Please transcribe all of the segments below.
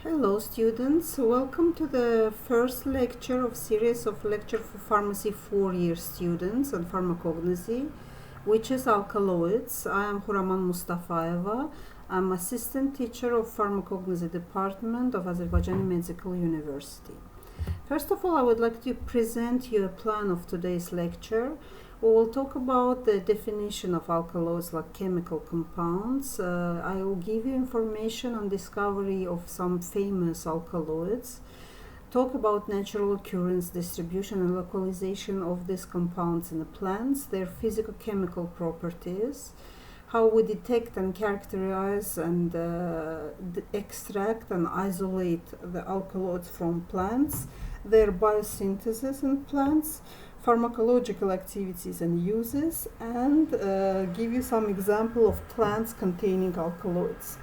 Hello students, welcome to the first lecture of series of lecture for pharmacy 4-year students on Pharmacognosy, which is Alkaloids. I am Huraman Mustafaeva. I'm assistant teacher of Pharmacognosy department of Azerbaijani Medical University. First of all, I would like to present you a plan of today's lecture. We will talk about the definition of alkaloids like chemical compounds. I will give you information on discovery of some famous alkaloids, talk about natural occurrence, distribution and localization of these compounds in the plants, their physicochemical properties, how we detect and characterize and extract and isolate the alkaloids from plants, their biosynthesis in plants, pharmacological activities and uses, and give you some example of plants containing alkaloids.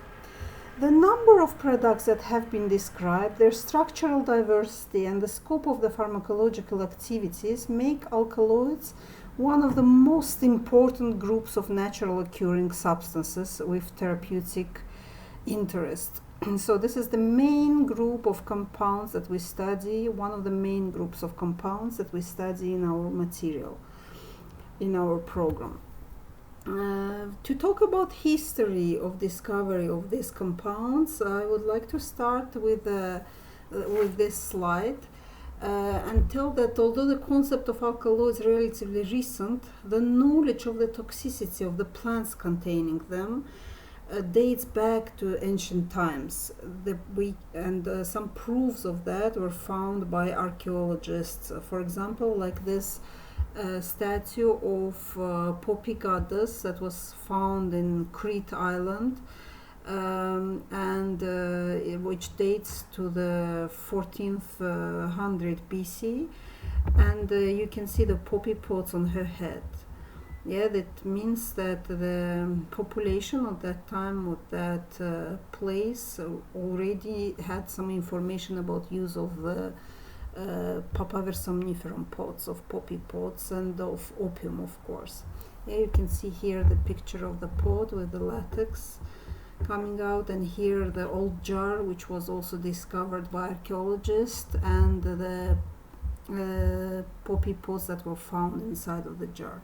The number of products that have been described, their structural diversity, and the scope of the pharmacological activities make alkaloids one of the most important groups of natural occurring substances with therapeutic interest. So this is the main group of compounds that we study, one of the main groups of compounds that we study in our material, in our program. To talk about history of discovery of these compounds, I would like to start with this slide and tell that although the concept of alkaloids is relatively recent, the knowledge of the toxicity of the plants containing them dates back to ancient times. Some proofs of that were found by archaeologists. For example, like this statue of poppy goddess that was found in Crete Island, which dates to the 1400 BC, and you can see the poppy pods on her head. Yeah, that means that the population of that time of that place already had some information about use of the Papaver somniferum pods, of poppy pods, and of opium, of course. Yeah, you can see here the picture of the pod with the latex coming out, and here the old jar, which was also discovered by archaeologists, and the poppy pods that were found inside of the jar.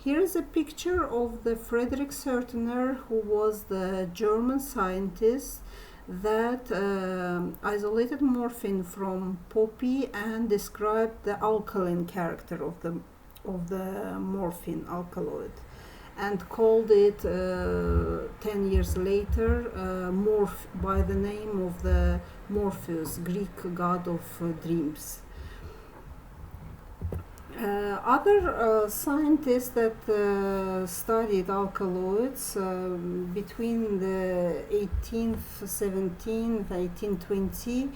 Here is a picture of the Frederick Sertiner, who was the German scientist that isolated morphine from poppy and described the alkaline character of the morphine alkaloid, and called it 10 years later by the name of the Morpheus, Greek god of dreams. Other scientists that studied alkaloids between the 1817 and 1820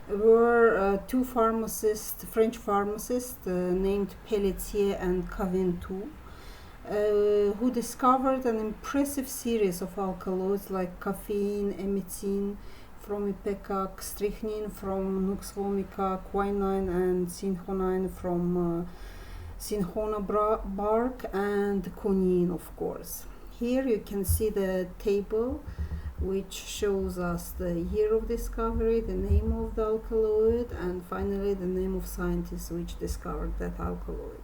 were two French pharmacists named Pelletier and Caventou, who discovered an impressive series of alkaloids like caffeine, emethine from ipecac, strychnine from Nux vomica, quinine and cinchonine from cinchona bark, and quinine, of course. Here you can see the table which shows us the year of discovery, the name of the alkaloid, and finally the name of scientists which discovered that alkaloid.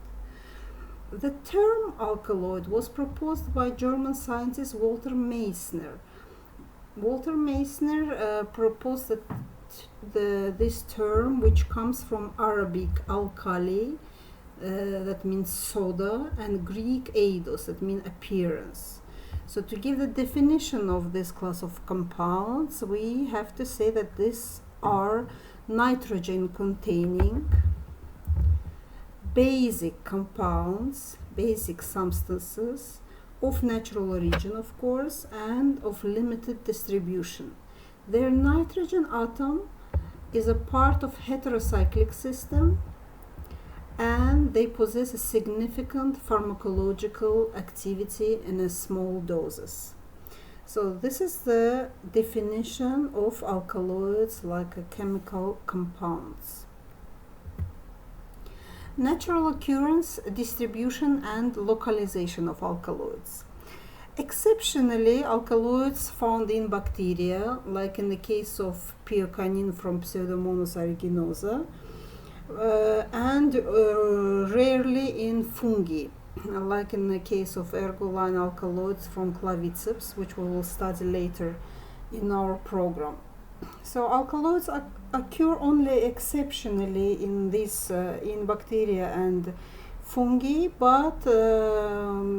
The term alkaloid was proposed by German scientist Walter Meissner. Walter Meissner proposed that this term, which comes from Arabic alkali, that means soda, and Greek eidos, that means appearance. So to give the definition of this class of compounds, we have to say that these are nitrogen containing basic compounds, basic substances of natural origin, of course, and of limited distribution. Their nitrogen atom is a part of heterocyclic system, and they possess a significant pharmacological activity in a small doses. So this is the definition of alkaloids like chemical compounds. Natural occurrence, distribution, and localization of alkaloids. Exceptionally, alkaloids found in bacteria, like in the case of picocanin from Pseudomonas aeruginosa, and rarely in fungi, like in the case of ergoline alkaloids from claviceps, which we will study later in our program. So alkaloids occur only exceptionally in in bacteria and fungi, but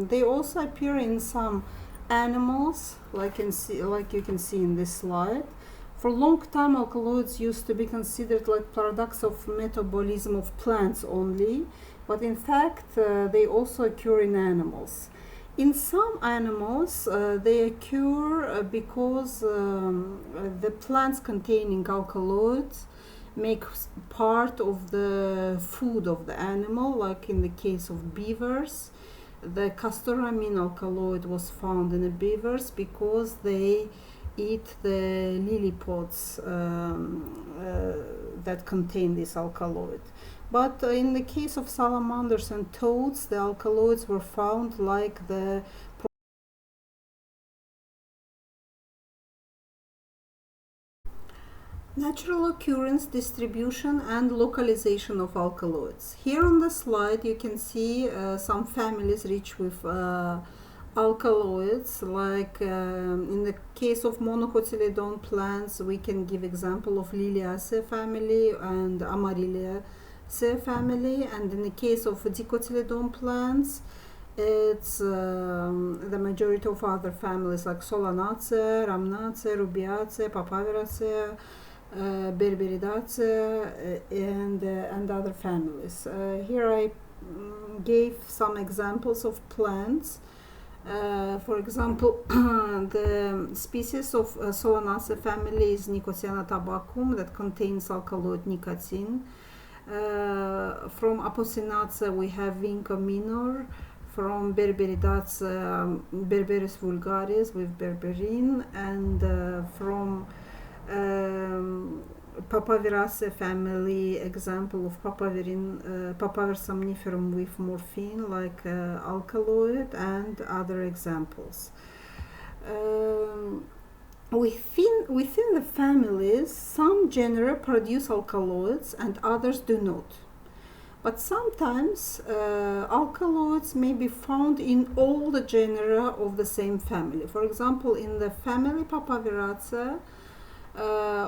they also appear in some animals, like you can see in this slide. For a long time, alkaloids used to be considered like products of metabolism of plants only, but in fact they also occur in animals. In some animals, they occur because the plants containing alkaloids make part of the food of the animal, like in the case of beavers. The castoramine alkaloid was found in the beavers because they eat the lily pods that contain this alkaloid. But in the case of salamanders and toads, the alkaloids were found like the natural occurrence, distribution, and localization of alkaloids. Here on the slide you can see some families rich with alkaloids, like in the case of monocotyledon plants we can give example of Liliaceae family and Amarylliaceae family, and in the case of dicotyledon plants it's the majority of other families like Solanaceae, Rhamnaceae, Rubiaceae, Papaveraceae, Berberidaceae, and other families. Here I gave some examples of plants. For example, the species of Solanaceae family is Nicotiana tabacum, that contains alkaloid nicotine. From Apocynaceae we have Vinca minor. From Berberidaceae, Berberis vulgaris with berberin, and from Papaveraceae family, example of Papaver somniferum with morphine, like alkaloid, and other examples. Within the families, some genera produce alkaloids and others do not. But sometimes alkaloids may be found in all the genera of the same family. For example, in the family Papaveraceae,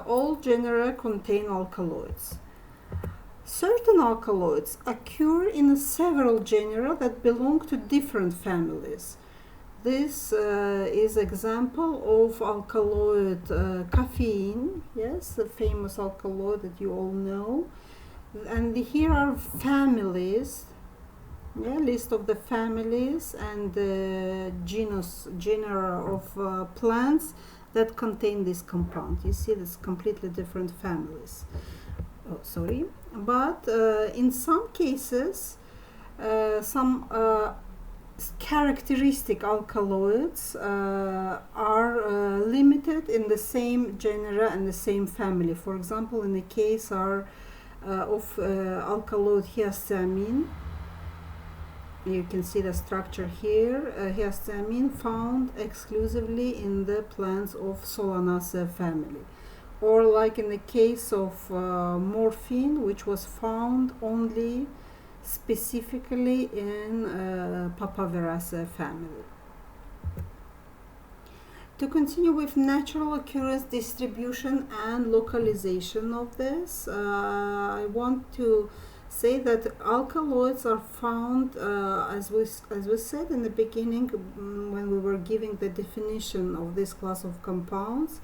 all genera contain alkaloids. Certain alkaloids occur in several genera that belong to different families. This is example of alkaloid caffeine, yes, the famous alkaloid that you all know. And here are families, list of the families and the genera of plants that contain this compound. You see, this completely different families. Oh, sorry. But in some cases, some characteristic alkaloids are limited in the same genera and the same family. For example, in the case of alkaloid hyoscyamine, you can see the structure here. Hyoscyamine found exclusively in the plants of Solanaceae family, or like in the case of morphine, which was found only specifically in Papaveraceae family. To continue with natural occurrence, distribution, and localization of this, I want to say that alkaloids are found, as we said in the beginning when we were giving the definition of this class of compounds.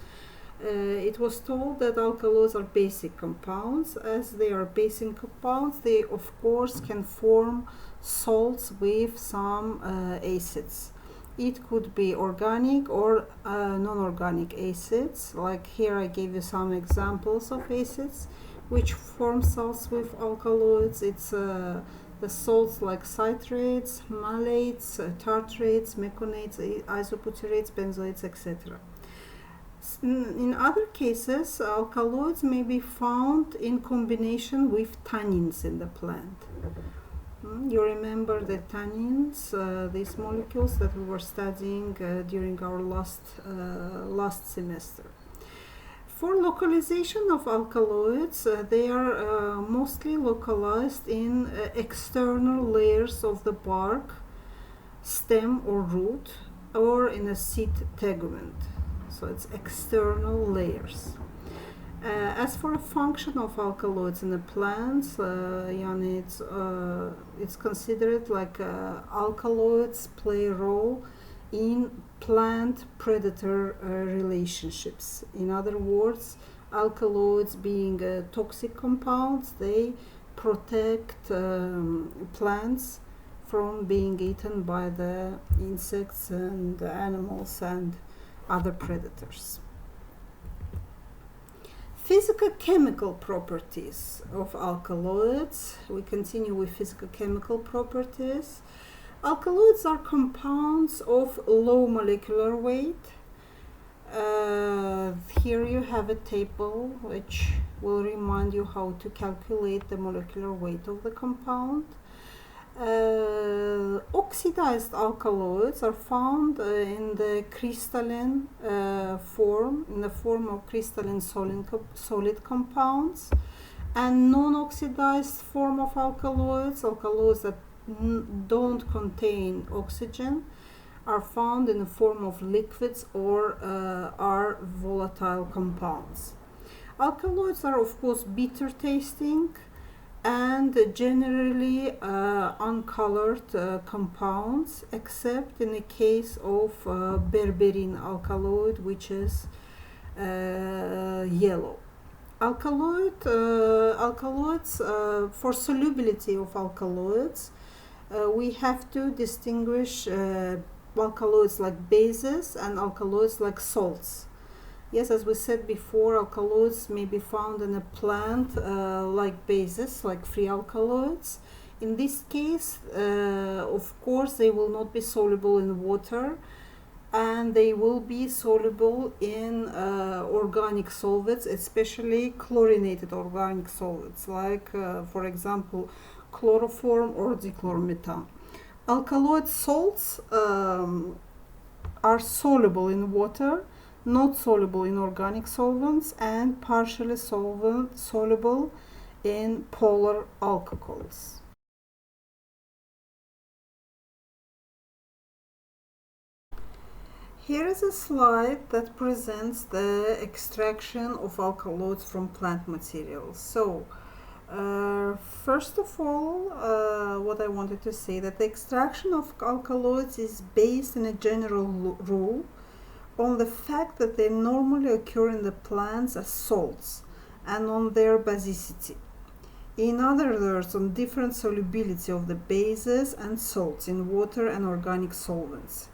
It was told that alkaloids are basic compounds. As they are basic compounds, they of course can form salts with some acids. It could be organic or non-organic acids. Like here I gave you some examples of acids which form salts with alkaloids. It's the salts like citrates, malates, tartrates, meconates, isobutyrates, benzoates, etc. In other cases, alkaloids may be found in combination with tannins in the plant. You remember the tannins, these molecules that we were studying during our last semester. For localization of alkaloids, they are mostly localized in external layers of the bark, stem or root, or in a seed tegument. So it's external layers. As for a function of alkaloids in the plants, it's considered like alkaloids play a role in plant-predator relationships. In other words, alkaloids being toxic compounds, they protect plants from being eaten by the insects and the animals and other predators. Physical-chemical properties of alkaloids. We continue with physical-chemical properties. Alkaloids are compounds of low molecular weight. Here you have a table which will remind you how to calculate the molecular weight of the compound. Oxidized alkaloids are found in the crystalline form, in the form of crystalline solid compounds, and non-oxidized form of alkaloids, alkaloids that don't contain oxygen, are found in the form of liquids or are volatile compounds. Alkaloids are of course bitter tasting and generally uncolored compounds, except in the case of berberine alkaloid, which is yellow. Alkaloids, for solubility of alkaloids, we have to distinguish alkaloids like bases and alkaloids like salts. Yes, as we said before, alkaloids may be found in a plant like bases, like free alkaloids. In this case, of course, they will not be soluble in water, and they will be soluble in organic solvents, especially chlorinated organic solvents, like, for example, chloroform or dichloromethan. Alkaloid salts are soluble in water, not soluble in organic solvents, and partially soluble in polar alcohols. Here is a slide that presents the extraction of alkaloids from plant materials. So, first of all, what I wanted to say that the extraction of alkaloids is based in a general rule on the fact that they normally occur in the plants as salts and on their basicity. In other words, on different solubility of the bases and salts in water and organic solvents.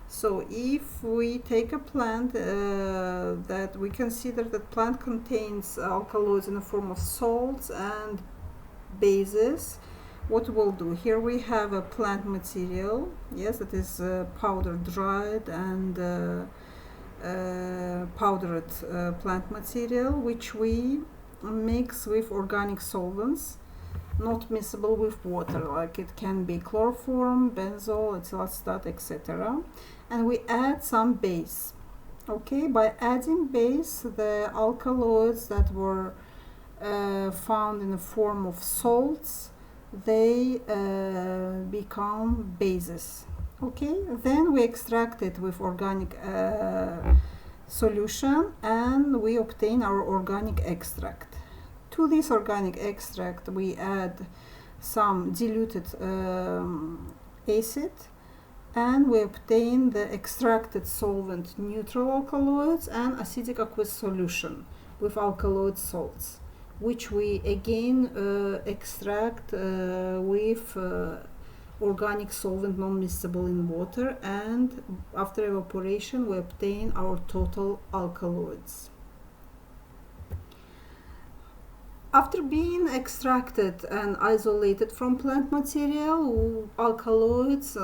So if we take a plant that we consider that plant contains alkaloids in the form of salts and bases, what we'll do, here we have a plant material, yes, that is powder dried and powdered plant material, which we mix with organic solvents, not miscible with water, like it can be chloroform, benzol, Əczaçılıq, etc. And we add some base. Okay, by adding base, the alkaloids that were found in the form of salts, they become bases. Okay, then we extract it with organic solution and we obtain our organic extract. To this organic extract we add some diluted acid and we obtain the extracted solvent neutral alkaloids and acidic aqueous solution with alkaloid salts, which we again extract with organic solvent non-miscible in water, and after evaporation we obtain our total alkaloids. After being extracted and isolated from plant material, alkaloids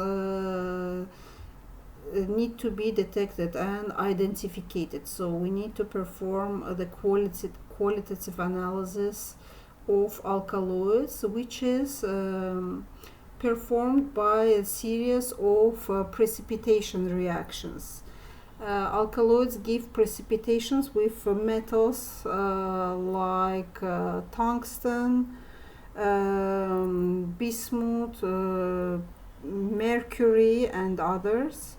need to be detected and identified. So we need to perform the qualitative analysis of alkaloids, which is performed by a series of precipitation reactions. Alkaloids give precipitations with metals like tungsten, bismuth, mercury, and others.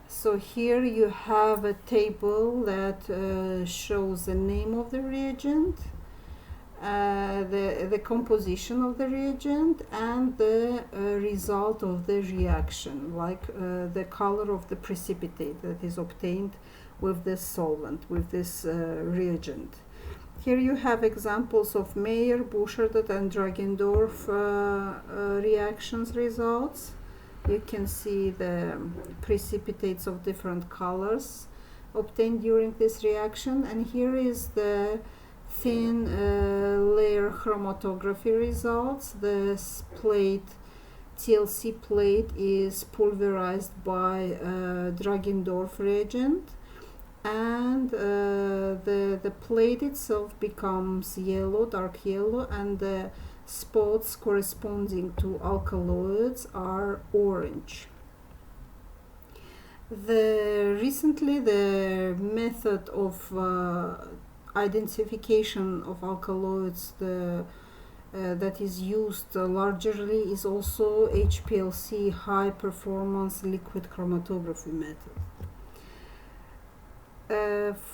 So here you have a table that shows the name of the reagent, the composition of the reagent, and the result of the reaction, like the color of the precipitate that is obtained with this solvent, with this reagent. Here you have examples of Mayer, Buschardt, and Dragendorf reactions results. You can see the precipitates of different colors obtained during this reaction, and here is the thin layer chromatography results. This plate, TLC plate, is pulverized by Dragendorf reagent, and the plate itself becomes yellow, dark yellow, and the spots corresponding to alkaloids are orange. Recently the method of identification of alkaloids that is used largely is also HPLC, high performance liquid chromatography method.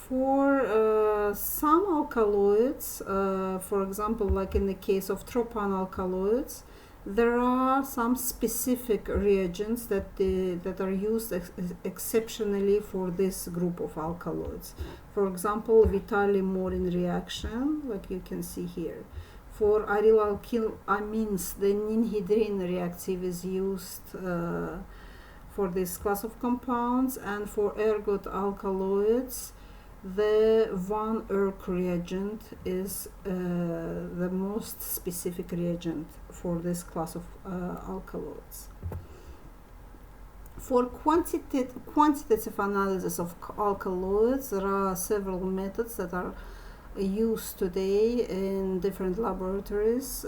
For some alkaloids, for example, like in the case of tropan alkaloids, there are some specific reagents that are used exceptionally for this group of alkaloids. For example, Vitali-Morin reaction, like you can see here. For arylalkylamines, the ninhydrin reactive is used for this class of compounds, and for ergot alkaloids, the Van Erck reagent is the most specific reagent for this class of alkaloids. For quantitative analysis of alkaloids, there are several methods that are used today in different laboratories.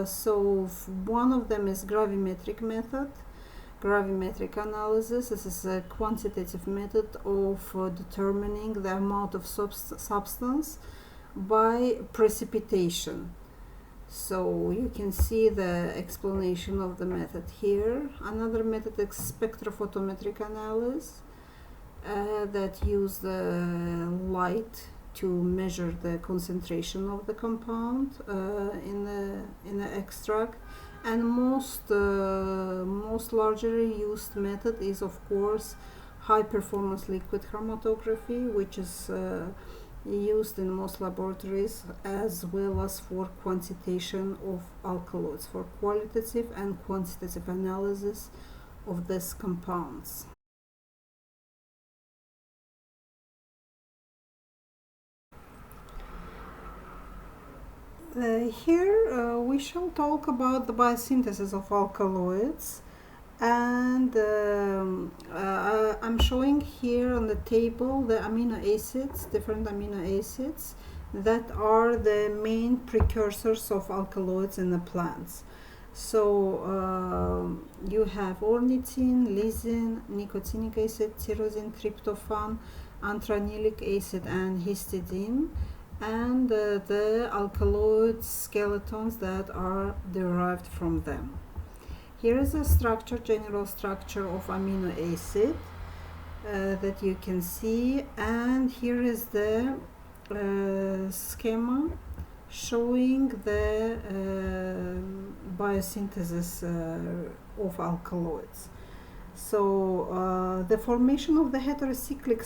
So one of them is gravimetric method. Gravimetric analysis. This is a quantitative method of determining the amount of substance by precipitation. So you can see the explanation of the method here. Another method is spectrophotometric analysis that use the light to measure the concentration of the compound in the extract. And most largely used method is, of course, high performance liquid chromatography, which is used in most laboratories, as well as for quantitation of alkaloids, for qualitative and quantitative analysis of these compounds. Here we shall talk about the biosynthesis of alkaloids, and I'm showing here on the table the amino acids, different amino acids that are the main precursors of alkaloids in the plants. So you have ornithine, lysine, nicotinic acid, tyrosine, tryptophan, antranilic acid, and histidine, and the alkaloid skeletons that are derived from them. Here is a structure, general structure of amino acid that you can see, and here is the schema showing the biosynthesis of alkaloids. So the formation of the heterocyclic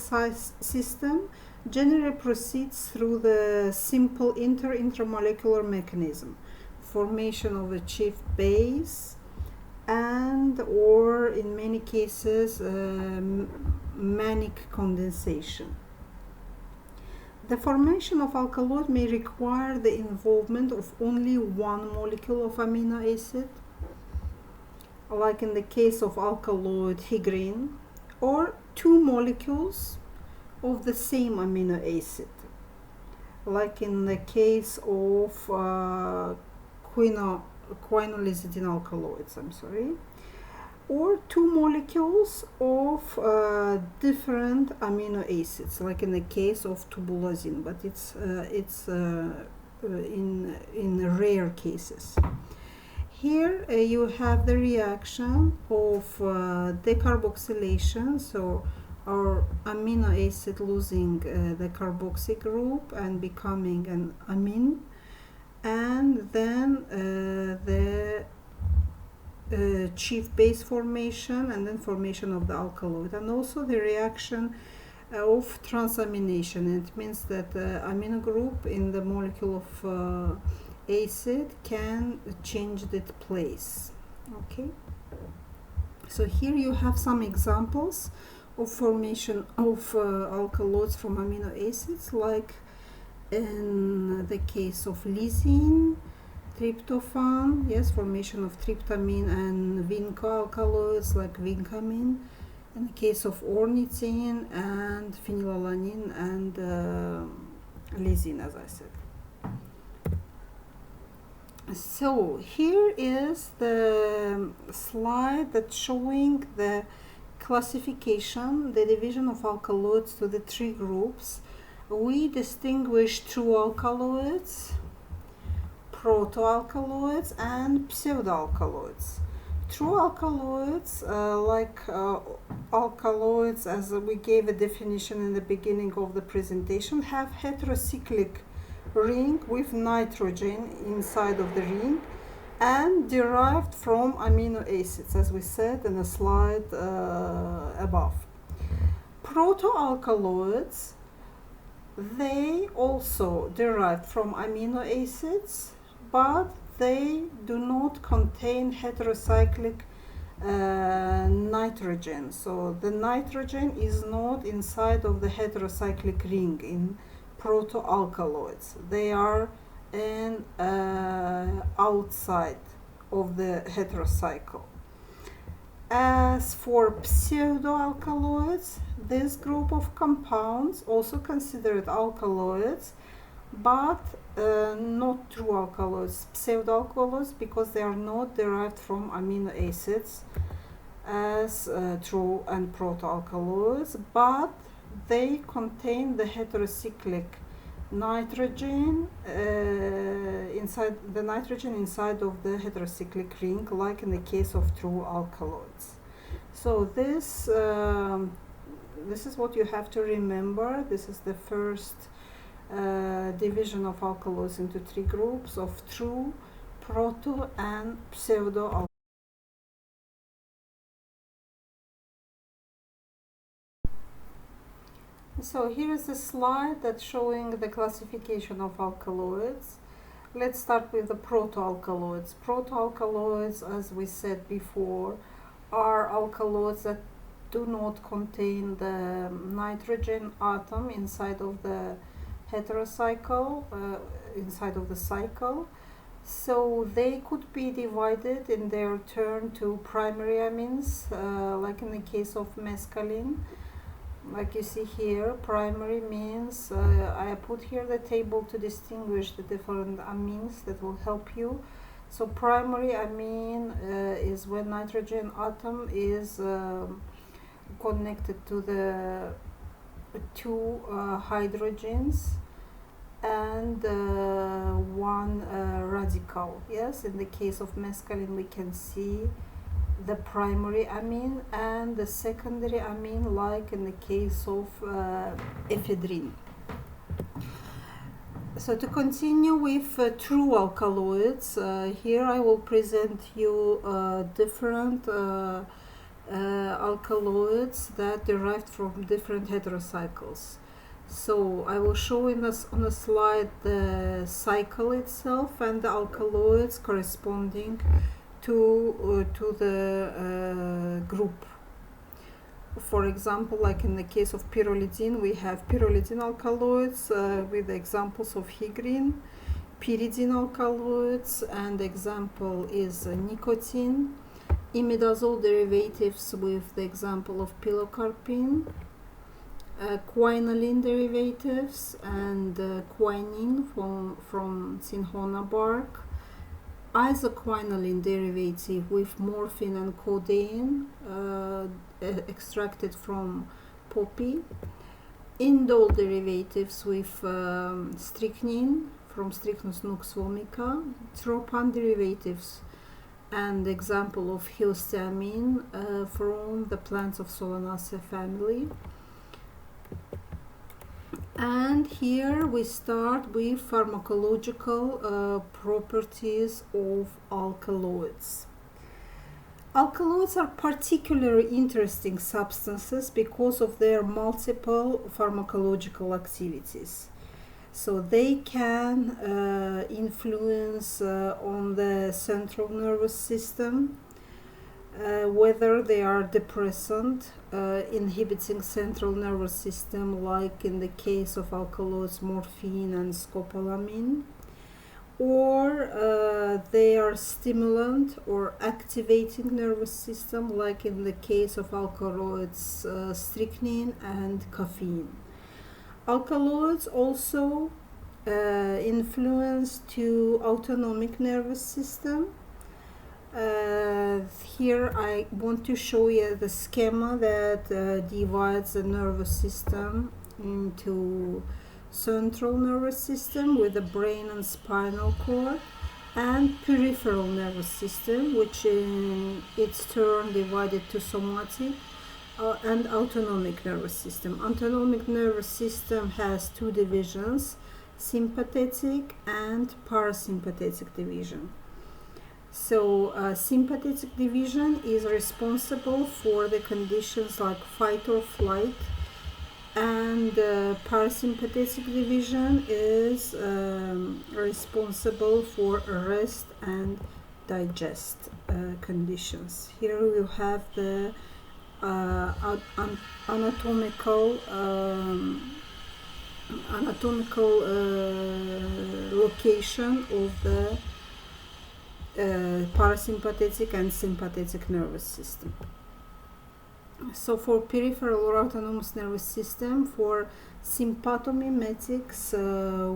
system generally proceeds through the simple intramolecular mechanism, formation of a chief base, and or in many cases manic condensation. The formation of alkaloid may require the involvement of only one molecule of amino acid, like in the case of alkaloid hygrine, or two molecules of the same amino acid, like in the case of quinolizidine alkaloids, I'm sorry, or two molecules of different amino acids, like in the case of tubulazine, but it's in rare cases. Here you have the reaction of decarboxylation, so our amino acid losing the carboxy group and becoming an amine, and then the chief base formation and then formation of the alkaloid, and also the reaction of transamination. It means that the amino group in the molecule of acid can change its place. Okay, so here you have some examples of formation of alkaloids from amino acids, like in the case of lysine, tryptophan, yes, formation of tryptamine, and vinca alkaloids like vincamin. In the case of ornithine and phenylalanine and lysine, as I said. So here is the slide that's showing the classification, the division of alkaloids to the three groups. We distinguish true alkaloids, proto-alkaloids, and pseudo-alkaloids. True alkaloids, like alkaloids as we gave a definition in the beginning of the presentation, have heterocyclic ring with nitrogen inside of the ring and derived from amino acids, as we said in the slide above. Proto-alkaloids, they also derived from amino acids, but they do not contain heterocyclic nitrogen. So the nitrogen is not inside of the heterocyclic ring in proto-alkaloids. They are in outside of the heterocycle. As for pseudo-alkaloids, this group of compounds also considered alkaloids, but not true alkaloids, pseudo-alkaloids, because they are not derived from amino acids as true and proto-alkaloids, but they contain the heterocyclic nitrogen inside of the heterocyclic ring, like in the case of true alkaloids. So this is what you have to remember. This is the first division of alkaloids into three groups of true, proto, and pseudo alkaloids. So here is a slide that's showing the classification of alkaloids. Let's start with the proto-alkaloids. Proto-alkaloids, as we said before, are alkaloids that do not contain the nitrogen atom inside of the heterocycle, inside of the cycle. So they could be divided in their turn to primary amines, like in the case of mescaline. Like you see here, primary means, I put here the table to distinguish the different amines that will help you. So primary amine is when nitrogen atom is connected to the two hydrogens and one radical. Yes, in the case of mescaline we can see the primary amine and the secondary amine, like in the case of ephedrine. So to continue with true alkaloids, here I will present you different alkaloids that derived from different heterocycles. So I will show on the slide the cycle itself and the alkaloids corresponding to the group. For example, like in the case of pyrrolidine, we have pyrrolidine alkaloids with examples of hygrine, pyridine alkaloids, and example is nicotine, imidazole derivatives with the example of pilocarpine, quinoline derivatives and quinine from cinchona bark, isoquinoline derivative with morphine and codeine extracted from poppy, indole derivatives with strychnine from Strychnus nux vomica, tropan derivatives and example of histamine from the plants of Solanaceae family. And here we start with pharmacological properties of alkaloids. Alkaloids are particularly interesting substances because of their multiple pharmacological activities. So they can influence on the central nervous system, whether they are depressant, inhibiting central nervous system, like in the case of alkaloids morphine and scopolamine, or they are stimulant or activating nervous system, like in the case of alkaloids strychnine and caffeine. Alkaloids also influence to autonomic nervous system. Here I want to show you the schema that divides the nervous system into central nervous system with the brain and spinal cord, and peripheral nervous system, which in its turn divided to somatic and autonomic nervous system. Autonomic nervous system has two divisions, sympathetic and parasympathetic division. So sympathetic division is responsible for the conditions like fight or flight, and parasympathetic division is responsible for rest and digest conditions. Here we have the anatomical location of the parasympathetic and sympathetic nervous system. So for peripheral or autonomous nervous system, for sympathomimetics,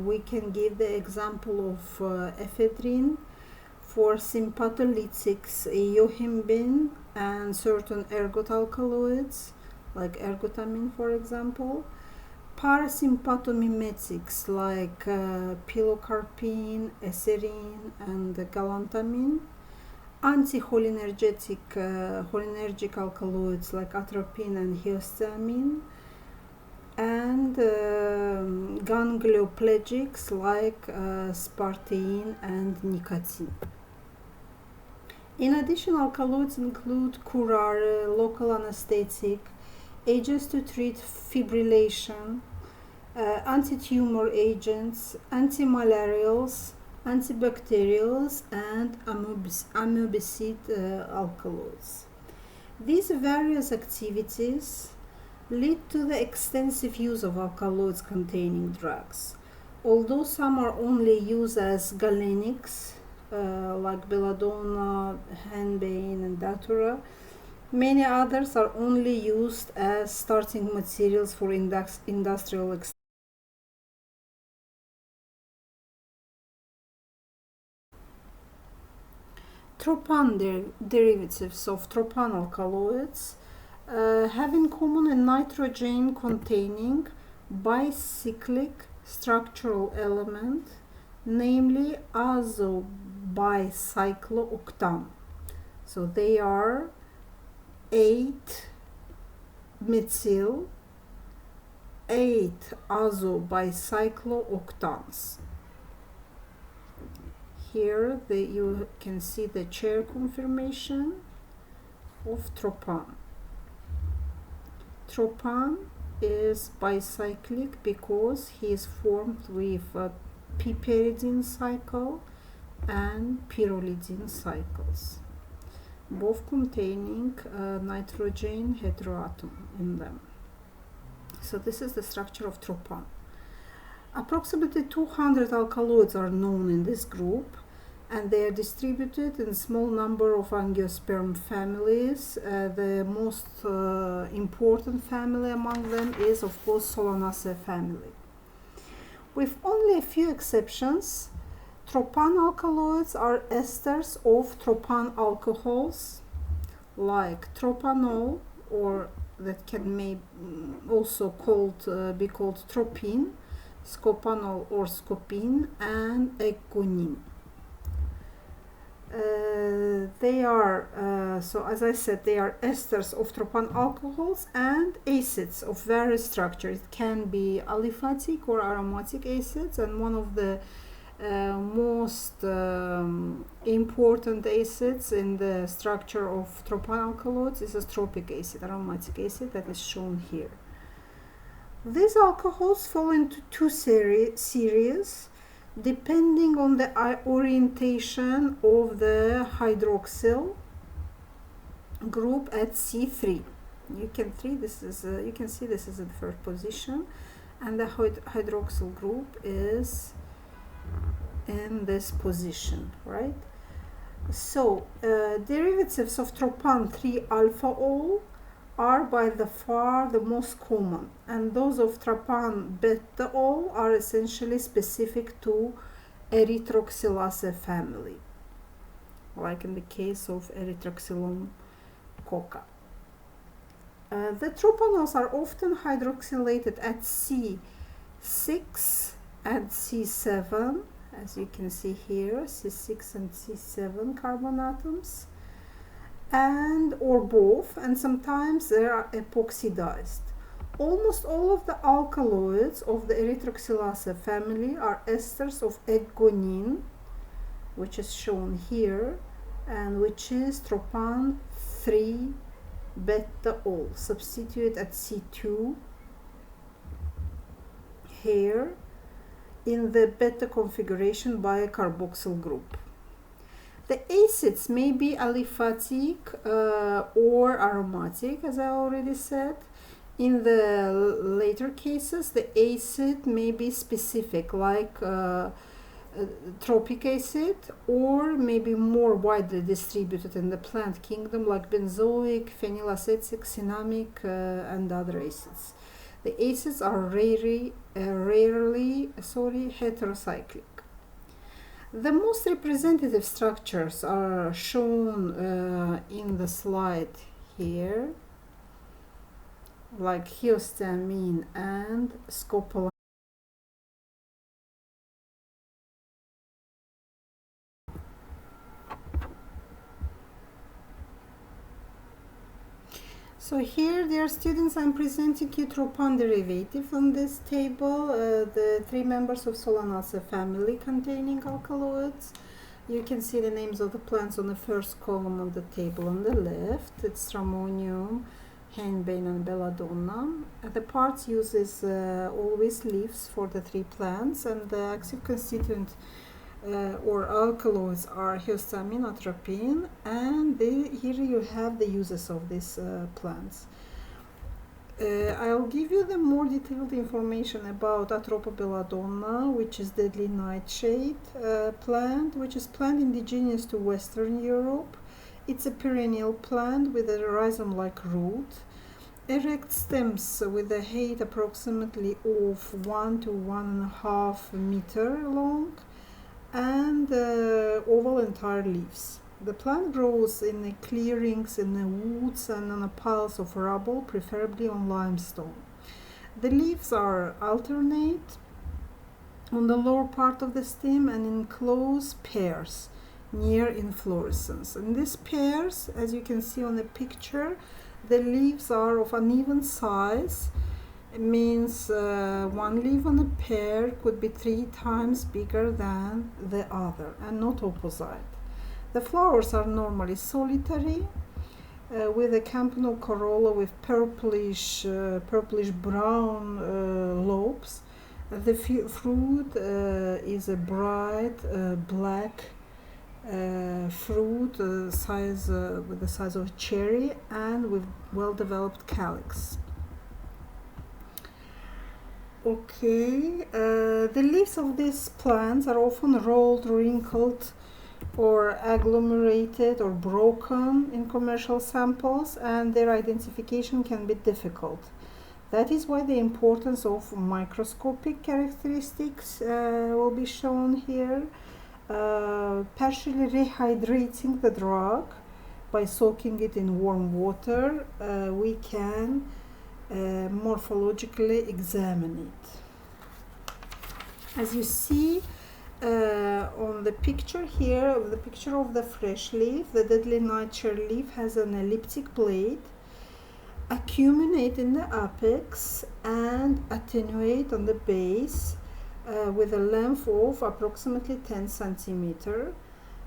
we can give the example of ephedrine. For sympatholytics, yohimbine and certain ergot alkaloids like ergotamine, for example. Parasympathomimetics like pilocarpine, eserine and galantamine. Anticholinergic cholinergic alkaloids like atropine and histamine, and ganglioplegics like spartein and nicotine. In addition, alkaloids include curare, local anesthetic, agents to treat fibrillation, anti-tumor agents, antimalarials, antibacterials, and amebicid alkaloids. These various activities lead to the extensive use of alkaloids containing drugs. Although some are only used as galenics, like belladonna, henbane, and datura, many others are only used as starting materials for industrial extraction. Tropan derivatives of tropan alkaloids have in common a nitrogen containing bicyclic structural element, namely azobicyclooctane. So they are 8-methyl 8-azobicyclooctanes. Here you can see the chair conformation of tropan. Tropan is bicyclic because he is formed with a piperidine cycle and pyrrolidine cycles, both containing nitrogen heteroatom in them. So this is the structure of tropan. Approximately 200 alkaloids are known in this group, and they are distributed in a small number of angiosperm families. The most important family among them is, of course, Solanaceae family. With only a few exceptions, Tropan alkaloids are esters of tropan alcohols like tropanol, or that can also be called tropine, scopanol or scopine, and egonin. They are, so as I said, they are esters of tropan alcohols and acids of various structures. It can be aliphatic or aromatic acids, and one of the most important acids in the structure of tropan alkaloids is ascorbic acid, aromatic acid, that is shown here. These alcohols fall into two series depending on the orientation of the hydroxyl group at C3. You can see this is in the first position, and the hydroxyl group is in this position, right? So derivatives of tropan 3-alphaol are by the far the most common, and those of tropan betaol are essentially specific to erythroxylase family, like in the case of Erythroxylum coca. The tropanols are often hydroxylated at C6 and C7, as you can see here, C6 and C7 carbon atoms, and or both, and sometimes they are epoxidized. Almost all of the alkaloids of the erythroxylase family are esters of egonin, which is shown here, and which is tropan 3-betaol, substituted at C2 here in the beta configuration by a carboxyl group. The acids may be aliphatic or aromatic, as I already said. In the later cases, the acid may be specific, like tropic acid, or maybe more widely distributed in the plant kingdom, like benzoic, phenylacetic, cinnamic, and other acids. The acids are rarely heterocyclic. The most representative structures are shown in the slide here, like histamine and scopolamine. So here, dear students, I'm presenting you tropan derivative on this table, the three members of Solanacea family containing alkaloids. You can see the names of the plants on the first column of the table on the left. It's Stramonium, Henbane, and Belladonna. The parts uses always leaves for the three plants, and the active constituent or alkaloids are histamine, atropine, and here you have the uses of these plants. I'll give you the more detailed information about Atropa belladonna, which is deadly nightshade plant, which is plant indigenous to Western Europe. It's a perennial plant with a rhizome-like root, erect stems with a height approximately of 1 to 1.5 meter long, and oval entire leaves. The plant grows in the clearings, in the woods, and on the piles of rubble, preferably on limestone. The leaves are alternate on the lower part of the stem and in close pairs near inflorescence. In these pairs, as you can see on the picture, the leaves are of uneven size. It means one leaf on a pear could be 3 times bigger than the other and not opposite. The flowers are normally solitary with a campanule corolla with purplish brown lobes. The fruit is a bright black fruit with the size of a cherry and with well-developed calyx. Okay, the leaves of these plants are often rolled, wrinkled, or agglomerated or broken in commercial samples, and their identification can be difficult. That is why the importance of microscopic characteristics will be shown here. partially rehydrating the drug by soaking it in warm water, we can morphologically examine it. As you see on the picture here, the picture of the fresh leaf, the deadly nightshade leaf has an elliptic blade, acuminate in the apex and attenuate on the base with a length of approximately 10 centimeters.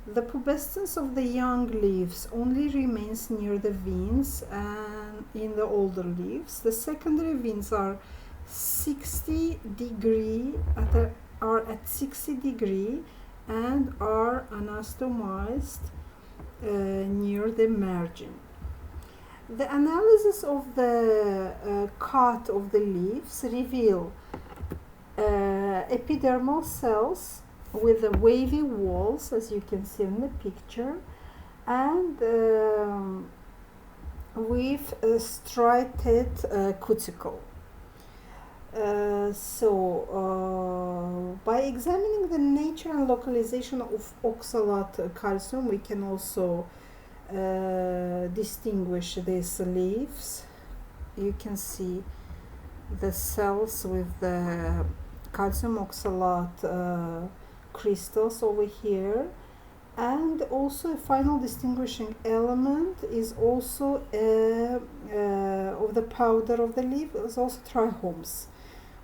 The pubescence of the young leaves only remains near the veins and in the older leaves. The secondary veins are 60 degree at 60 degree and are anastomized near the margin. The analysis of the cut of the leaves reveal epidermal cells with the wavy walls, as you can see in the picture, and with a striated cuticle. By examining the nature and localization of oxalate calcium, we can also distinguish these leaves. You can see the cells with the calcium oxalate crystals over here, and also a final distinguishing element is also of the powder of the leaf is also trichomes.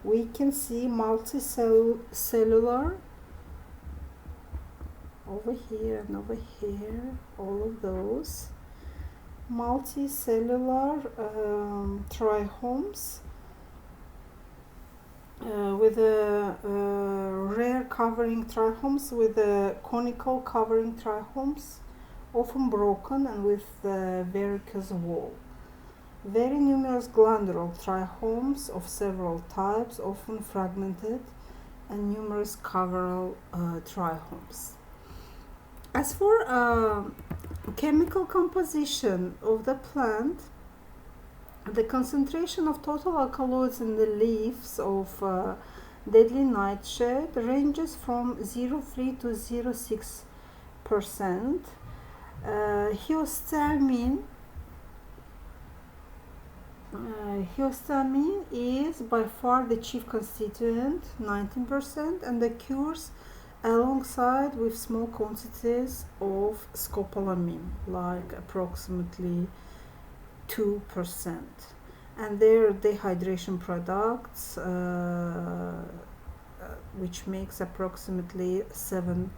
We can see multicellular over here and over here, all of those multicellular trichomes with a rare covering trichomes, with a conical covering trichomes, often broken and with the verrucous wall. Very numerous glandular trichomes of several types, often fragmented, and numerous coverall trichomes. As for chemical composition of the plant, the concentration of total alkaloids in the leaves of deadly nightshade ranges from 0.3 to 0.6%. Histamine is by far the chief constituent, 19%, and occurs alongside with small quantities of scopolamine, like approximately 2%, and their dehydration products, which makes approximately 7%.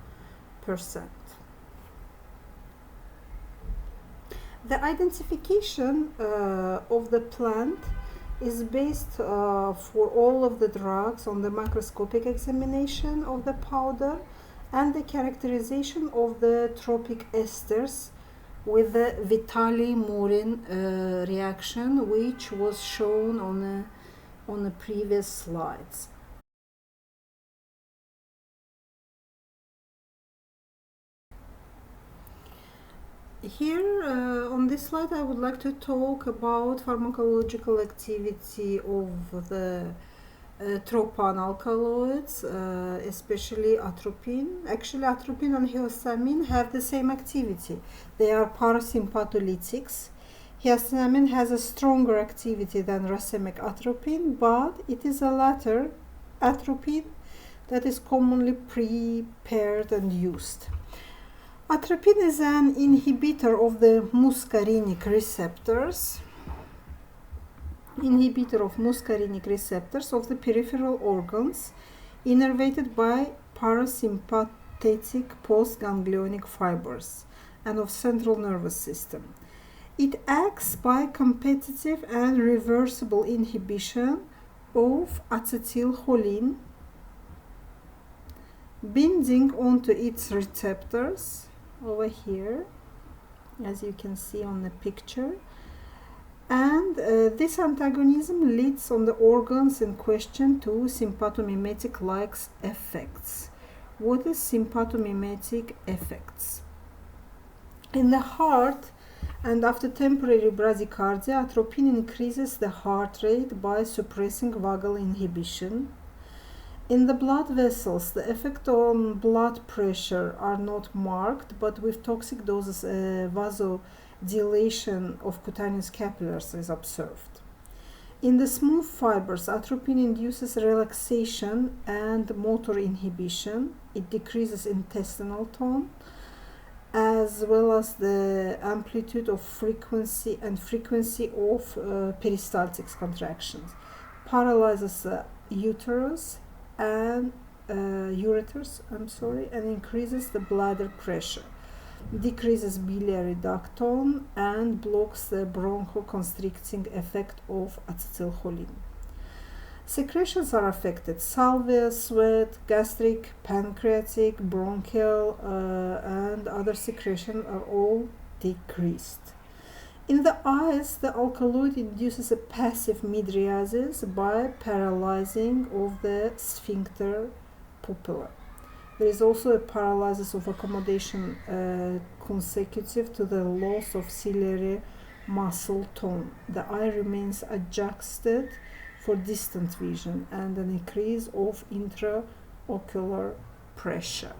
The identification of the plant is based for all of the drugs on the macroscopic examination of the powder and the characterization of the tropic esters with the Vitali-Morin reaction, which was shown on the previous slides. Here on this slide I would like to talk about pharmacological activity of the tropan alkaloids, especially atropine. Actually, atropine and histamine have the same activity. They are parasympatholytics. Histamine has a stronger activity than racemic atropine, but it is a latter atropine that is commonly prepared and used. Atropine is an inhibitor of the muscarinic receptors. Of the peripheral organs innervated by parasympathetic postganglionic fibers and of central nervous system. It acts by competitive and reversible inhibition of acetylcholine, binding onto its receptors over here, as you can see on the picture. And this antagonism leads on the organs in question to sympathomimetic-like effects. What is sympathomimetic effects? In the heart and after temporary bradycardia, atropine increases the heart rate by suppressing vagal inhibition. In the blood vessels, the effect on blood pressure are not marked, but with toxic doses, vasodilation of cutaneous capillaries is observed. In the smooth fibers, atropine induces relaxation and motor inhibition. It decreases intestinal tone, as well as the amplitude of frequency of peristaltic contractions. Paralyzes the ureters and increases the bladder pressure. Decreases biliary duct tone and blocks the bronchoconstricting effect of acetylcholine. Secretions are affected. Salivary, sweat, gastric, pancreatic, bronchial, and other secretions are all decreased. In the eyes, the alkaloid induces a passive mydriasis by paralyzing of the sphincter pupilla. There is also a paralysis of accommodation consecutive to the loss of ciliary muscle tone. The eye remains adjusted for distant vision and an increase of intraocular pressure.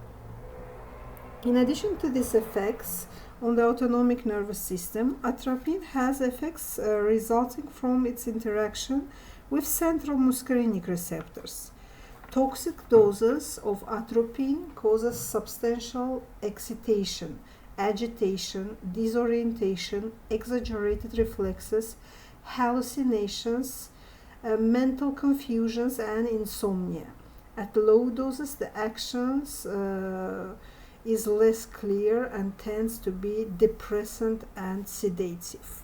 In addition to these effects on the autonomic nervous system, atropine has effects resulting from its interaction with central muscarinic receptors. Toxic doses of atropine causes substantial excitation, agitation, disorientation, exaggerated reflexes, hallucinations, mental confusions, and insomnia. At low doses, the actions is less clear and tends to be depressant and sedative.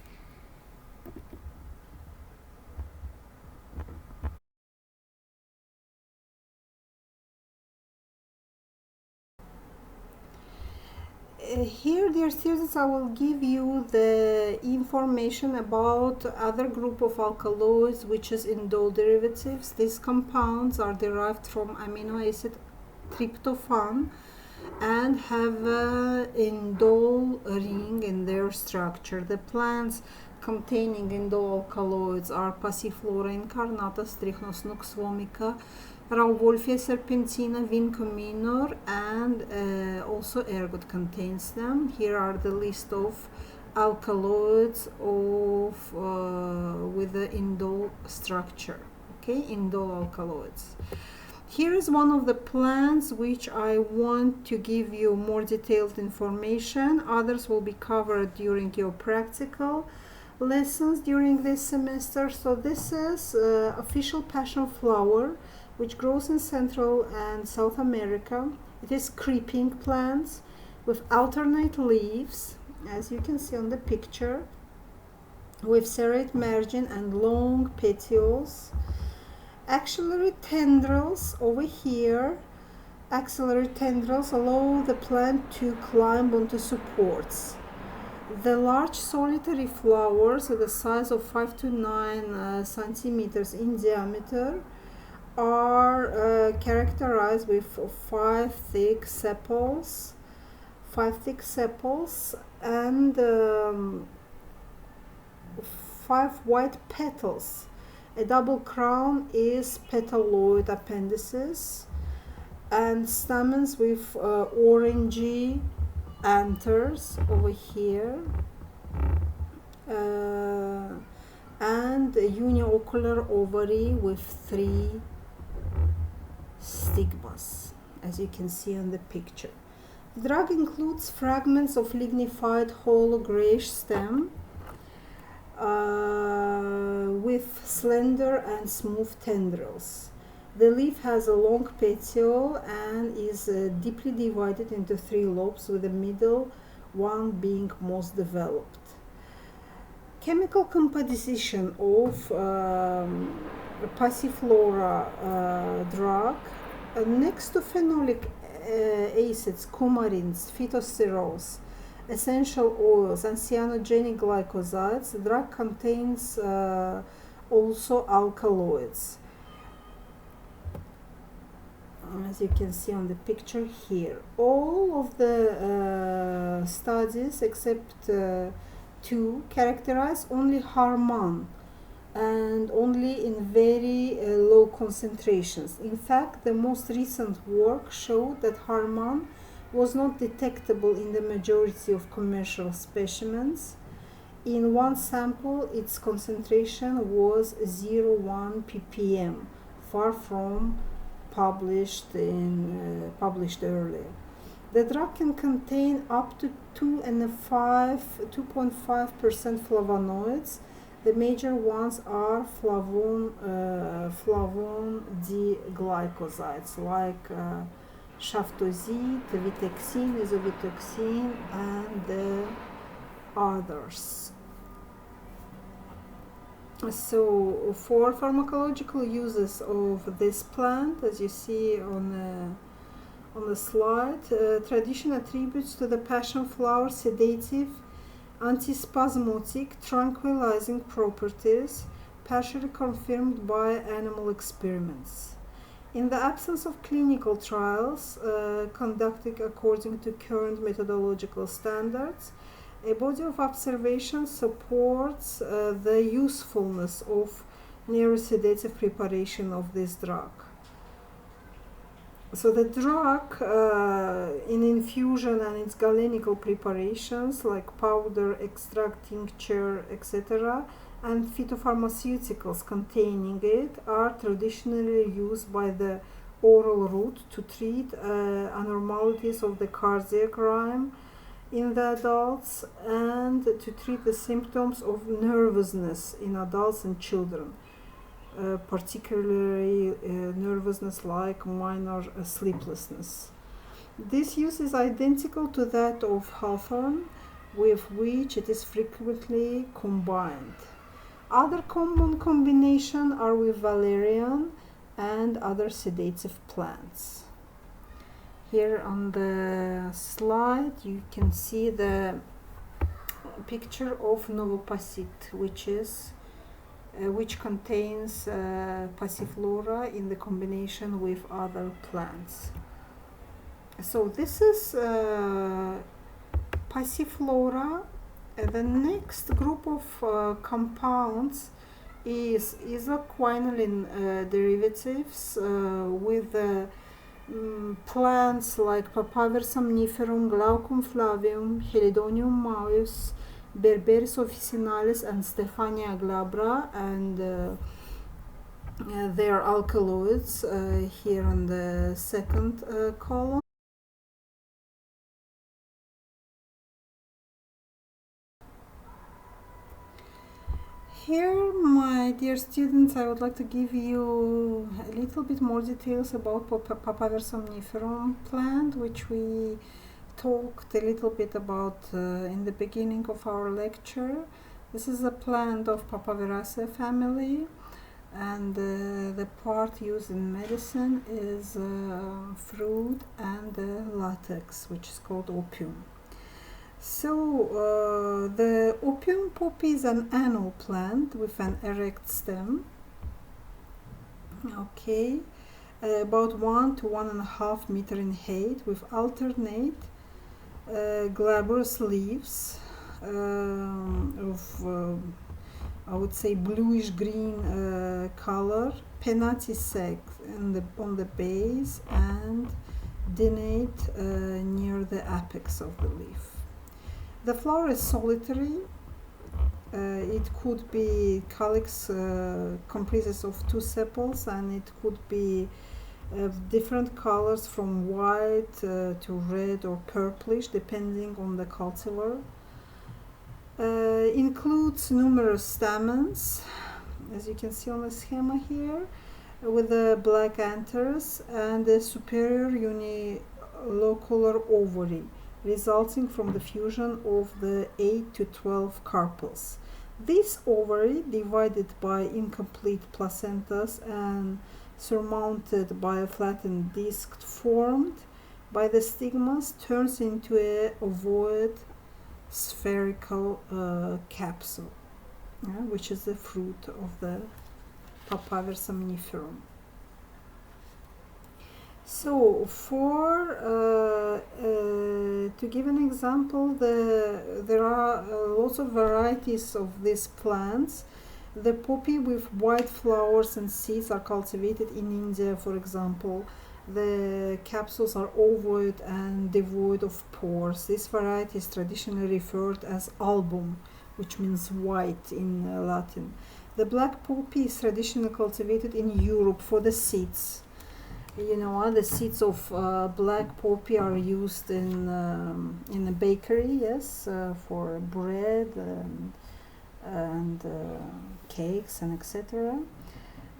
Here, dear students, I will give you the information about other group of alkaloids, which is indole derivatives. These compounds are derived from amino acid tryptophan and have an indole ring in their structure. The plants containing indole alkaloids are Passiflora incarnata, Strychnos nux vomica, Rauwolfia serpentina, Vinca minor, and also ergot contains them. Here are the list of alkaloids with the indole structure. Okay, indole alkaloids. Here is one of the plants which I want to give you more detailed information. Others will be covered during your practical lessons during this semester. So this is official passion flower, which grows in Central and South America. It is creeping plants with alternate leaves, as you can see on the picture, with serrate margin and long petioles. Axillary tendrils over here. Axillary tendrils allow the plant to climb onto supports. The large solitary flowers with a size of 5 to 9 centimeters in diameter are characterized with five thick sepals and 5 white petals. A double crown is petaloid appendices and stamens with orangey anthers over here, and a uniocular ovary with 3 stigmas, as you can see on the picture. The drug includes fragments of lignified hollow grayish stem with slender and smooth tendrils. The leaf has a long petiole and is deeply divided into 3 lobes, with the middle one being most developed. Chemical composition of Passiflora drug, next to phenolic acids, coumarins, phytosterols, essential oils, and cyanogenic glycosides, the drug contains also alkaloids, as you can see on the picture here. All of the studies except 2 characterize only Harman and only in very low concentrations. In fact, the most recent work showed that hormone was not detectable in the majority of commercial specimens. In one sample, its concentration was 0.1 ppm, far from published earlier. The drug can contain up to 2.5% flavonoids. The major ones are flavone D-glycosides like shaftosine, vitexin, isovitoxin, and others. So, for pharmacological uses of this plant, as you see on the slide, tradition attributes to the passion flower sedative, antispasmodic, tranquilizing properties, partially confirmed by animal experiments. In the absence of clinical trials conducted according to current methodological standards, a body of observation supports the usefulness of neurosedative preparation of this drug. So the drug in infusion and its galenical preparations like powder, extract, tincture, etc., and phytopharmaceuticals containing it are traditionally used by the oral route to treat abnormalities of the cardiac rhythm in the adults and to treat the symptoms of nervousness in adults and children, particularly nervousness like minor sleeplessness. This use is identical to that of hawthorn, with which it is frequently combined. Other common combinations are with valerian and other sedative plants. Here on the slide you can see the picture of novopacite, which contains passiflora in the combination with other plants. So this is passiflora. The next group of compounds is isoquinoline derivatives with plants like Papaver somniferum, Glaucum flavium, Helidonium majus, Berberis officinalis, and Stephania glabra, and they are alkaloids here on the second column. Here, my dear students, I would like to give you a little bit more details about Papaver somniferum plant, which we talked a little bit about in the beginning of our lecture. This is a plant of Papaveraceae family, and the part used in medicine is fruit and latex, which is called opium. So the opium poppy is an annual plant with an erect stem, okay, about 1 to 1.5 meters in height, with alternate glabrous leaves of I would say bluish green color, pennatisect on the base, and dinnate near the apex of the leaf. The flower is solitary. It could be calyx comprises of 2 sepals, and it could be different colors from white to red or purplish depending on the cultivar. Includes numerous stamens, as you can see on the schema here, with the black anthers and the superior unilocular ovary, resulting from the fusion of the 8 to 12 carpels. This ovary, divided by incomplete placentas and surmounted by a flattened disc formed by the stigmas, turns into a ovoid spherical capsule, which is the fruit of the Papaver somniferum. So, to give an example, there are lots of varieties of these plants. The poppy with white flowers and seeds are cultivated in India, for example. The capsules are ovoid and devoid of pores. This variety is traditionally referred as album, which means white in Latin. The black poppy is traditionally cultivated in Europe for the seeds. You know, the seeds of black poppy are used in a bakery, yes, for bread and cakes and etc.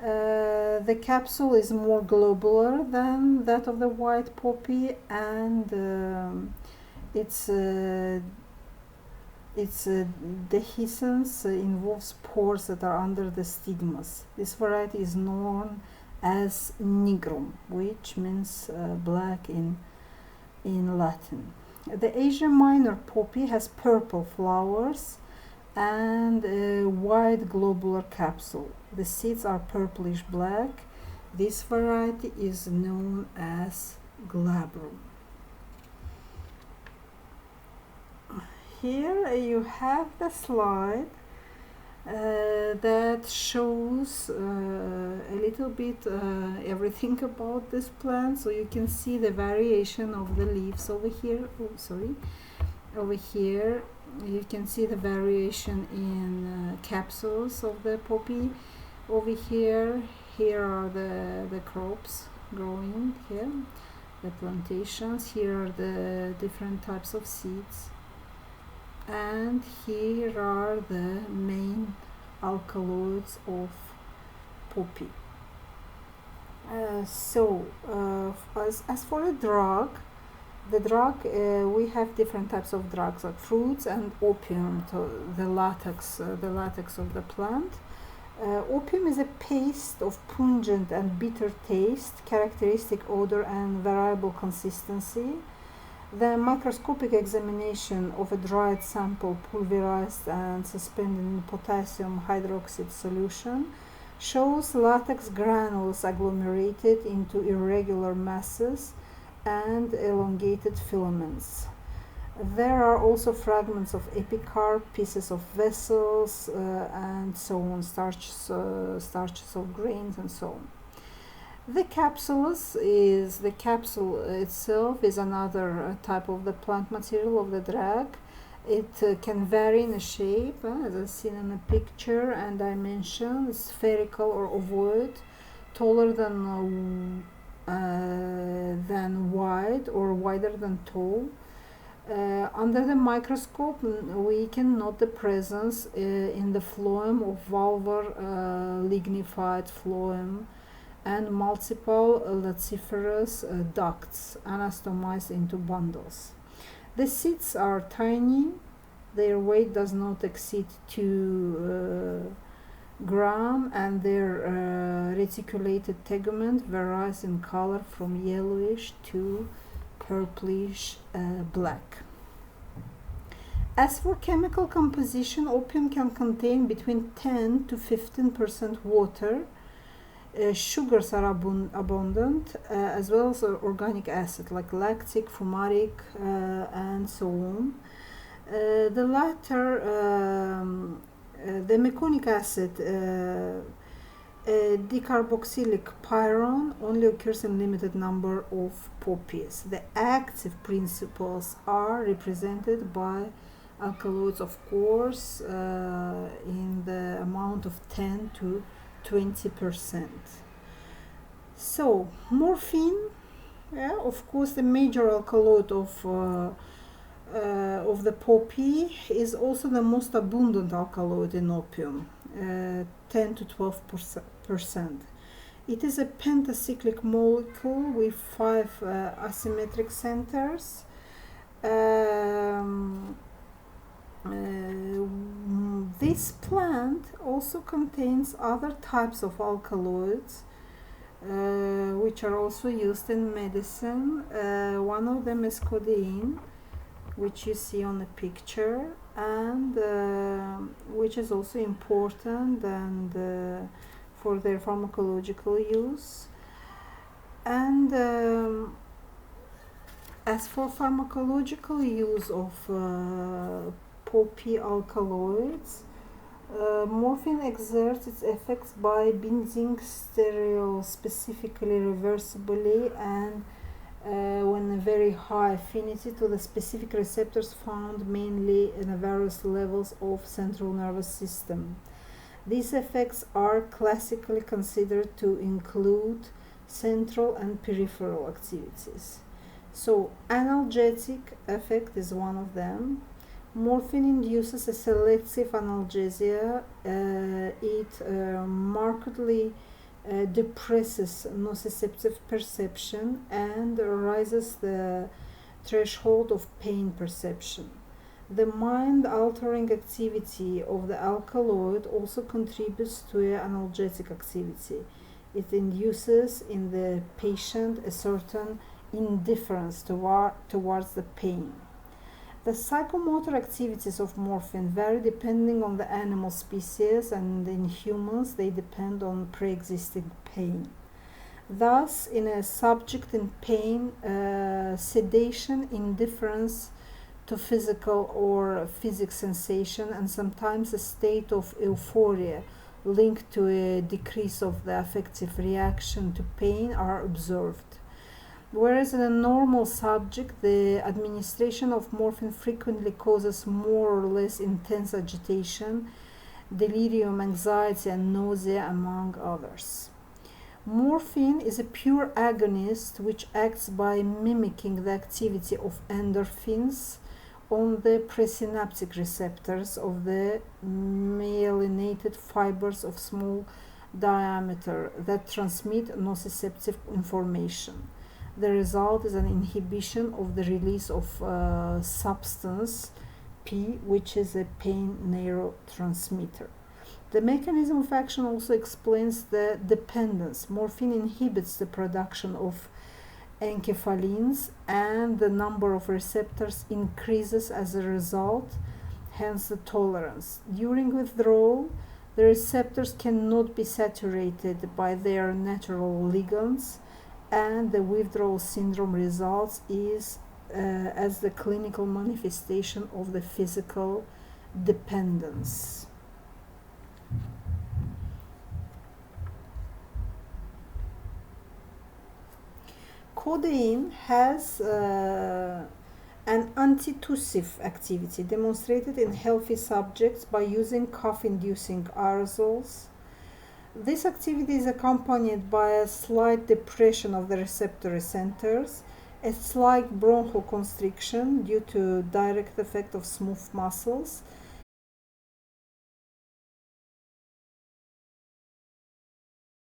The capsule is more globular than that of the white poppy, and its dehiscence involves pores that are under the stigmas. This variety is known as nigrum, which means black in Latin. The Asia Minor poppy has purple flowers and a wide globular capsule. The seeds are purplish black. This variety is known as glabrum. Here you have the slide that shows a little bit everything about this plant. So you can see the variation of the leaves over here. Oh, sorry. Over here you can see the variation in capsules of the poppy. Over here are the crops growing here, the plantations. Here are the different types of seeds, and here are the main alkaloids of poppy. As for a drug, we have different types of drugs, like fruits and opium, the latex of the plant. Opium is a paste of pungent and bitter taste, characteristic odor, and variable consistency. The microscopic examination of a dried sample pulverized and suspended in potassium hydroxide solution shows latex granules agglomerated into irregular masses and elongated filaments. There are also fragments of epicarp, pieces of vessels, and so on, starches of grains, and so on. The capsule itself is another type of the plant material of the drug. It can vary in a shape, as I've seen in the picture, and dimension, spherical or ovoid, taller than wide or wider than tall. Under the microscope, we can note the presence in the phloem of valvar lignified phloem and multiple lacciferous ducts anastomized into bundles. The seeds are tiny. Their weight does not exceed 2 gram, and their reticulated tegument varies in color from yellowish to purplish black. As for chemical composition, opium can contain between 10 to 15% water. Sugars are abundant, as well as organic acid like lactic, fumatic, and so on. The latter, the meconic acid, decarboxylic pyrrole, only occurs in limited number of poppies. The active principles are represented by alkaloids, of course, in the amount of 10 to 20%. So morphine, of course, the major alkaloid of the poppy, is also the most abundant alkaloid in opium, 10 to 12%. It is a pentacyclic molecule with 5 asymmetric centers. This plant also contains other types of alkaloids, which are also used in medicine. One of them is codeine, which you see on the picture, and which is also important and for their pharmacological use. And as for pharmacological use of poppy alkaloids, Morphine exerts its effects by binding stereospecifically reversibly and when a very high affinity to the specific receptors found mainly in the various levels of central nervous system. These effects are classically considered to include central and peripheral activities. So, analgesic effect is one of them. Morphine induces a selective analgesia. It markedly depresses nociceptive perception and raises the threshold of pain perception. The mind-altering activity of the alkaloid also contributes to analgesic activity. It induces in the patient a certain indifference towards the pain. The psychomotor activities of morphine vary depending on the animal species, and in humans they depend on pre-existing pain. Thus, in a subject in pain, sedation, indifference to physical or physic sensation, and sometimes a state of euphoria linked to a decrease of the affective reaction to pain are observed. Whereas in a normal subject, the administration of morphine frequently causes more or less intense agitation, delirium, anxiety, and nausea, among others. Morphine is a pure agonist which acts by mimicking the activity of endorphins on the presynaptic receptors of the myelinated fibers of small diameter that transmit nociceptive information. The result is an inhibition of the release of substance P, which is a pain neurotransmitter. The mechanism of action also explains the dependence. Morphine inhibits the production of enkephalins, and the number of receptors increases as a result, hence the tolerance. During withdrawal, the receptors cannot be saturated by their natural ligands, and the withdrawal syndrome results as the clinical manifestation of the physical dependence. Codeine has an antitussive activity demonstrated in healthy subjects by using cough-inducing aerosols. This activity is accompanied by a slight depression of the receptor centers, a slight bronchoconstriction due to direct effect of smooth muscles,